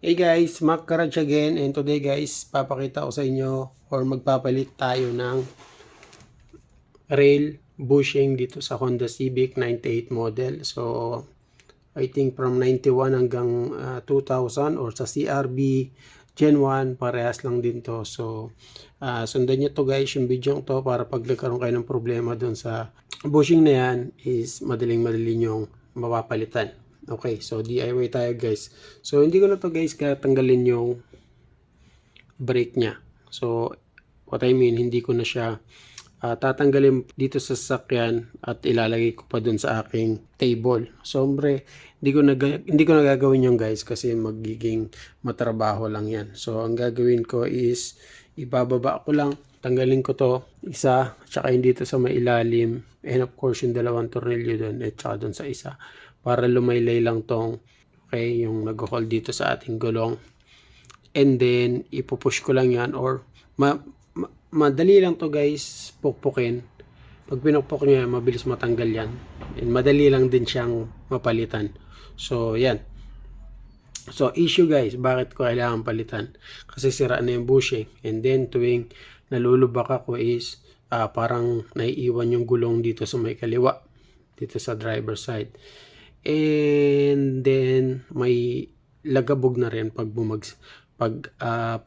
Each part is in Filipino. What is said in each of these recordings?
Hey guys, Mac Garage again, and today guys, papakita ko sa inyo or magpapalit tayo ng rail bushing dito sa Honda Civic 98 model. So, I think from 91 hanggang 2000 or sa CRB Gen 1, parehas lang din to. So, sundan nyo to guys, yung video to para pag nagkaroon kayo ng problema dun sa bushing na yan is madaling-madali nyong mapapalitan. Okay, so DIY tayo guys. So hindi ko na to guys tanggalin yung brake nya. So what I mean, hindi ko na siya tatanggalin dito sa sasakyan at ilalagay ko pa dun sa aking table. So hindi ko na gagawin yung guys kasi magiging matrabaho lang yan. So ang gagawin ko is ibababa ko lang, tanggalin ko to isa, tsaka yung dito sa may ilalim, and of course yung dalawang tornilyo dun at tsaka dun sa isa, para lumaylay lang tong yung nag-hold dito sa ating gulong. And then ipupush ko lang yan, or madali lang to guys pukpukin. Pag pinukpok nyo yan, mabilis matanggal yan, and madali lang din siyang mapalitan. So yan. So issue guys, bakit ko kailangan palitan? Kasi sira na yung bushing, and then tuwing nalulubak ako is parang naiiwan yung gulong dito sa may kaliwa, dito sa driver side. And then may lagabog na rin pag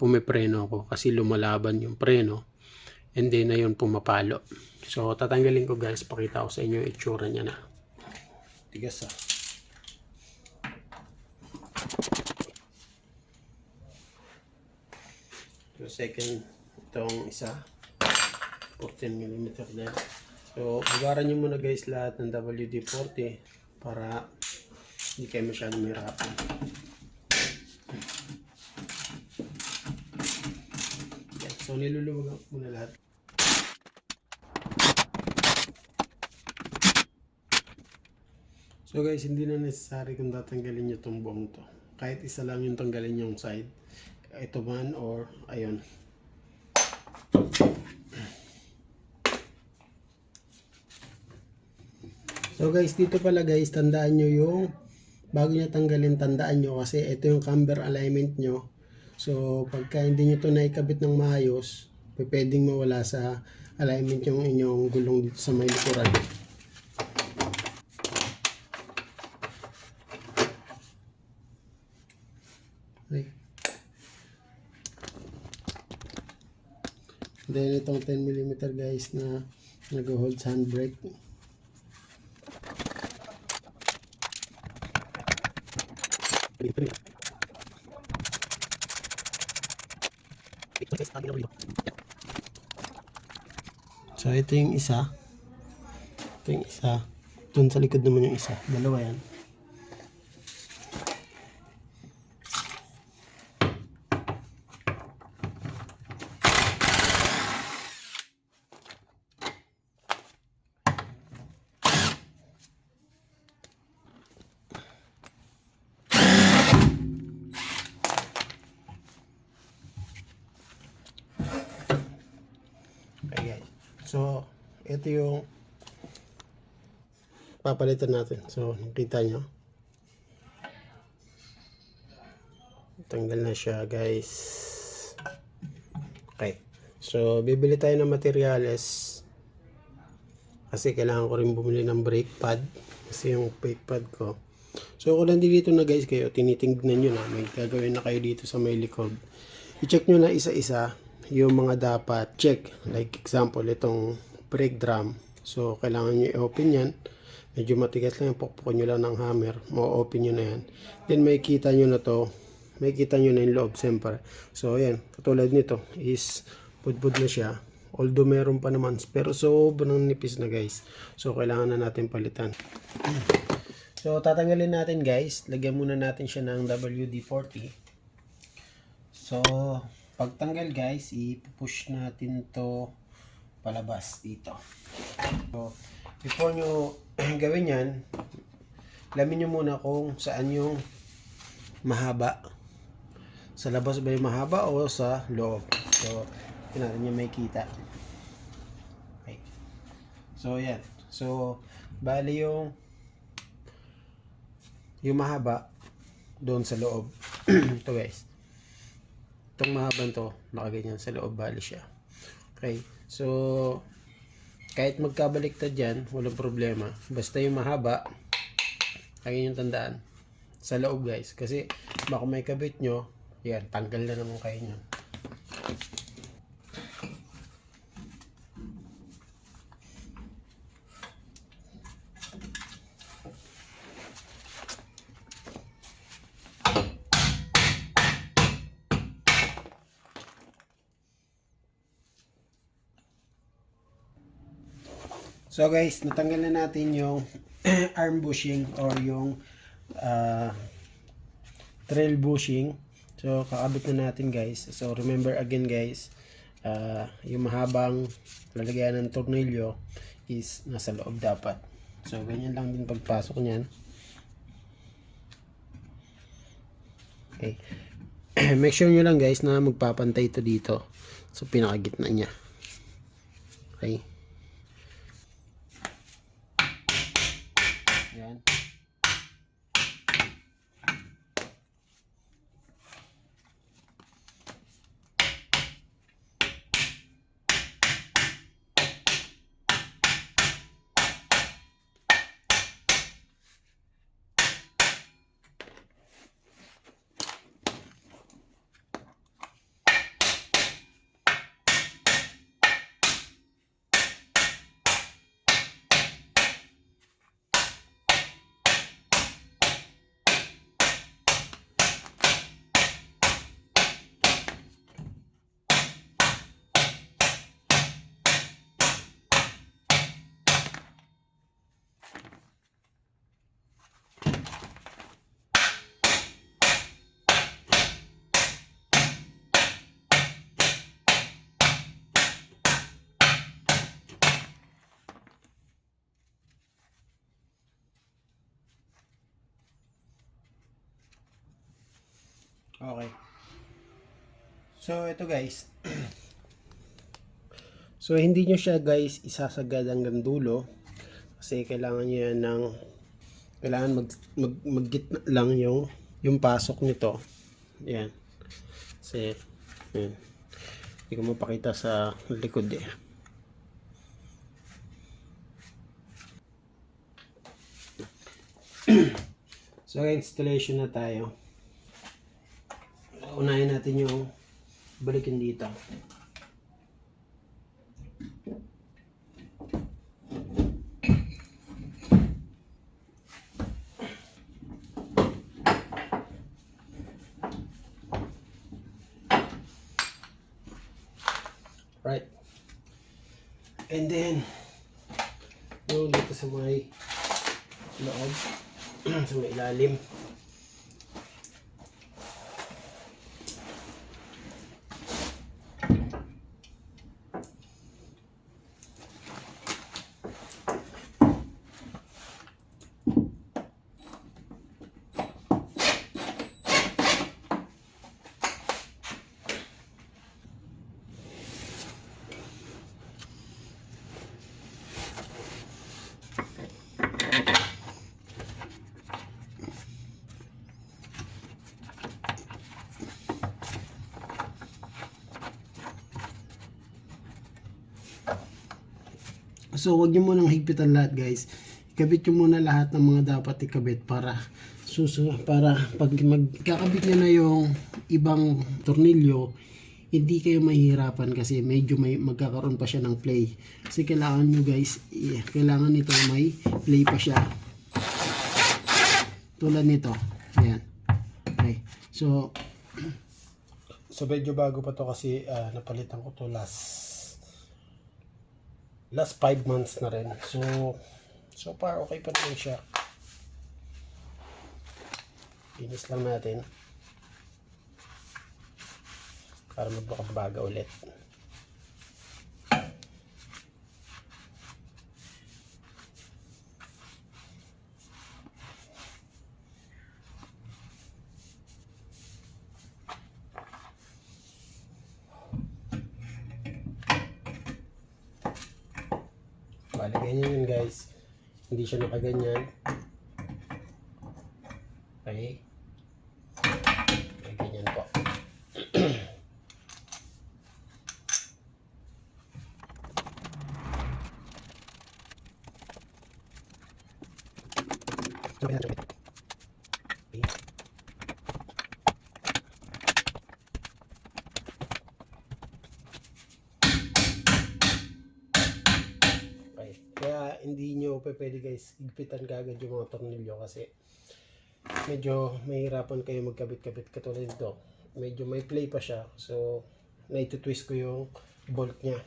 pumipreno ako kasi lumalaban yung preno, and then ayun pumapalo. So tatanggalin ko guys, pakita ko sa inyo yung itsura niya na. Tigas So second, itong isa 14mm din. So bugaran nyo muna guys lahat ng WD-40 para hindi kayo masyadong mahirapan. Yan. So niluluwag muna lahat. So guys, hindi na necessary kung tatanggalin nyo itong buong to. Kahit isa lang yung tanggalin yung side, ito man or ayun. So guys, dito pala guys, tandaan nyo yung bago nyo tanggalin, tandaan nyo kasi ito yung camber alignment nyo. So pagka hindi nyo to naikabit ng maayos, pwedeng mawala sa alignment yung inyong gulong dito sa may likuran. Okay. Then itong 10mm guys na nag-hold handbrake. So ito yung isa. Ito yung isa. Doon sa likod naman yung isa. Dalawa yan. Okay guys. So ito yung papalitan natin. So nakita nyo, tanggal na siya guys. Okay. So bibili tayo ng materyales kasi kailangan ko rin bumili ng brake pad kasi yung brake pad ko. So kung nandito na guys kayo, tinitingnan nyo na, may gagawin na kayo dito sa may likod, i-check nyo na isa-isa yung mga dapat check. Like example, itong brake drum. So kailangan nyo i-open yan. Medyo matigas lang, pukpukin nyo lang ng hammer, ma-open nyo na yan. Then may kita nyo na to, may kita nyo na yung loob siyempre. So ayan, katulad nito is budbud na siya, although meron pa naman, pero sobrang nipis na guys. So kailangan na natin palitan. So tatanggalin natin guys, lagyan muna natin siya ng WD-40. So pagtanggal guys, i-push natin to palabas dito. So before nyo gawin yan, alamin nyo muna kung saan yung mahaba. Sa labas ba yung mahaba o sa loob? So yun natin yung may kita. Okay. So yan. So bali yung mahaba doon sa loob. Ito guys, itong mahabang to, nakaganyan sa loob, bali siya. Okay, so kahit magkabaliktad dyan, walang problema. Basta yung mahaba, ayun yung tandaan. Sa loob guys, kasi baka may kabit nyo, yan, tanggal na naman kayo nyo. So guys, natanggal na natin yung arm bushing or yung trail bushing. So kakabit na natin guys. So remember again guys, yung mahabang lalagyan ng tornilyo is nasa loob dapat. So ganyan lang din pagpasok niyan. Okay. Make sure nyo lang guys na magpapantay ito dito sa pinakagitna niya. Okay. Yan. Okay. So ito guys. So hindi nyo siya guys isasagad hanggang dulo kasi kailangan nyo yan ng maggitna lang yung pasok nito. Yan. Kasi yan. Hindi ko mapakita sa likod eh. So installation na tayo. Unahin natin yung balikin dito. Right. And then yung dito sa may loob, sa may ilalim. So wag niyo munang higpitan lahat guys. Ikabit niyo muna lahat ng mga dapat ikabit para pag magkakabit niyo na yung ibang tornilyo, hindi kayo mahihirapan kasi medyo magkakaroon pa siya ng play. Kasi kailangan niyo guys, kailangan nito may play pa siya. Tulad nito. Ayan. Okay. So medyo bago pa to kasi napalitan ko to last 5 months na rin. So far okay pa naman siya. Linis lang natin para magbaga ulit. Bali, ganyan yun guys. Hindi siya nakaganyan. Okay. Yan po. Okay. Kaya hindi nyo pwede guys higpitan kagad yung mga tornilyo kasi medyo mahirapan kayo magkabit-kabit katulad nito. Medyo may play pa siya. So, naitutwist ko yung bolt niya.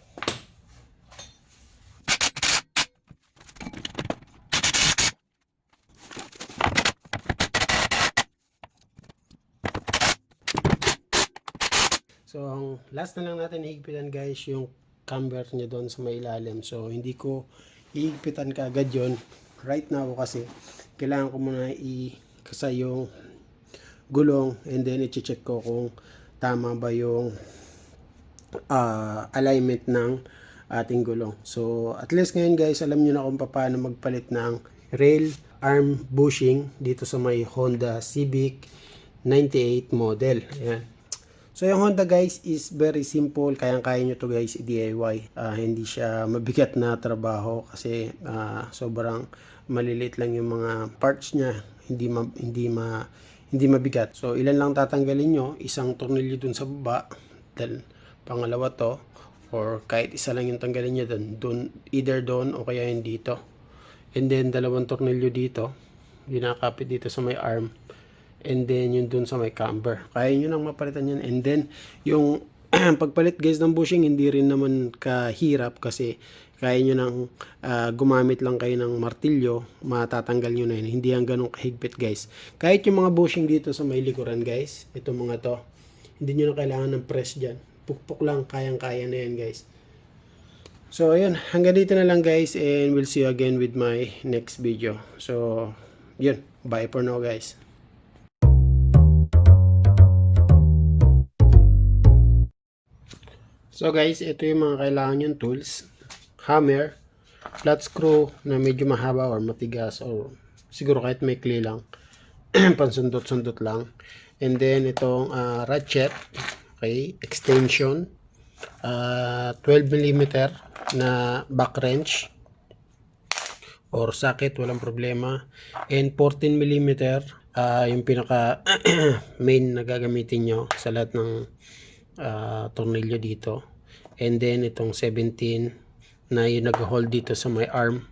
So, ang last na lang natin higpitan guys yung camber niya doon sa may ilalim. So, hindi ko hihigpitan kaagad yon right now kasi kailangan ko muna ikasa yung gulong and then i-check ko kung tama ba yung alignment ng ating gulong. So, at least ngayon guys, alam nyo na kung paano magpalit ng rail arm bushing dito sa may Honda Civic 98 model. Ayan. So, yung Honda guys is very simple. Kayang-kaya nyo to guys i-DIY. Hindi siya mabigat na trabaho kasi sobrang maliliit lang yung mga parts niya. Hindi mabigat. So, ilan lang tatanggalin nyo? Isang tornilyo dun sa baba. Then, pangalawa to. Or kahit isa lang yung tanggalin nyo dun. Either dun o kaya yung dito. And then, dalawang tornilyo dito. Dinakapit dito sa may arm. And then, yun dun sa may camber. Kaya nyo nang mapalitan yan. And then, yung pagpalit guys ng bushing, hindi rin naman kahirap kasi kaya nyo nang gumamit lang kayo ng martilyo, matatanggal nyo na yun. Hindi yan ganun kahigpit guys. Kahit yung mga bushing dito sa may likuran guys, ito mga to, hindi nyo na kailangan ng press dyan. Pukpuk lang, kayang-kaya na yan guys. So, ayun. Hanggang dito na lang guys and we'll see you again with my next video. So, yun. Bye for now guys. So guys, ito yung mga kailangan yung tools. Hammer, flat screw na medyo mahaba or matigas or siguro kahit may clay lang. Pansundot-sundot lang. And then itong ratchet, okay, extension, 12mm na back wrench or socket, walang problema. And 14mm, yung pinaka main na gagamitin nyo sa lahat ng tornilyo dito. And then itong 17 na yung nag-hold dito sa may arm,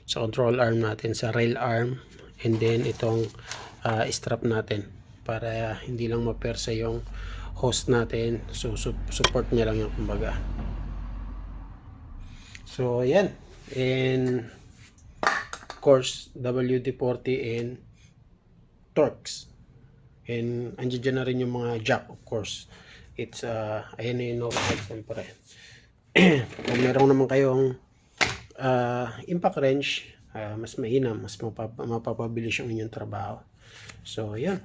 sa control arm natin, sa rail arm. And then itong strap natin para hindi lang mapersa yung hose natin. So support niya lang yung kumbaga. So ayan. And of course WD-40 and Torx. And andyan dyan na rin yung mga jack of course. It's ayan na yung no-cut siyempre. Kung meron naman kayong impact wrench, mas mainam, mas mapapabilis yung inyong trabaho. So, yan.